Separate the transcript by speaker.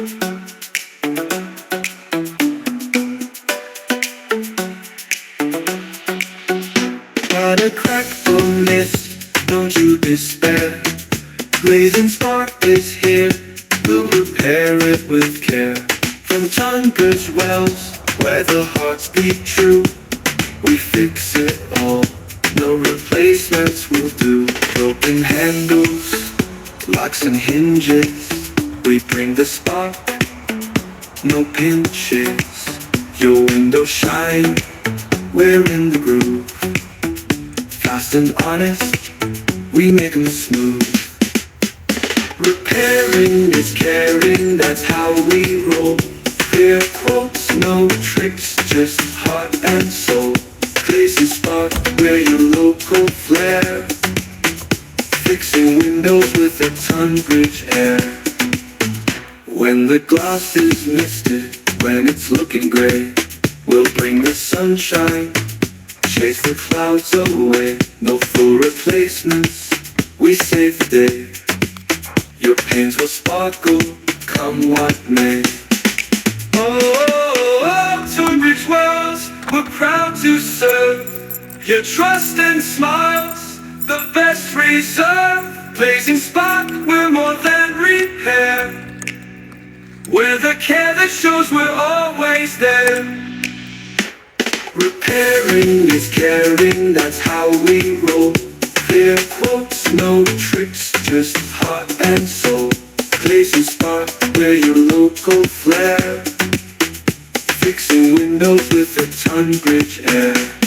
Speaker 1: Got a crack or mist, don't you despair. Glazing Spark is here, we'll repair it with care. From Tunbridge Wells, where the hearts beat true, we fix it all, no replacements will do. Broken handles, locks and hinges, we bring the spark, no pinches. Your windows shine, we're in the groove. Fast and honest, we make them smooth. Repairing is caring, that's how we roll. Clear quotes, no tricks, just heart and soul. Glazing Spark, we're your local flair. Fixing windows with a Tunbridge air. When the glass is misted, when it's looking grey, we'll bring the sunshine, chase the clouds away. No full replacements, we save the day. Your panes will sparkle, come what may. Oh, Tunbridge Wells, we're proud to serve. Your trust and smiles, the best reserve. Glazing Spark, we're more than repair. We're the care that shows we're always there. Repairing is caring, that's how we roll. Clear quotes, no tricks, just heart and soul. Glazing Spark, we're your local flair. Fixing windows with a Tunbridge air.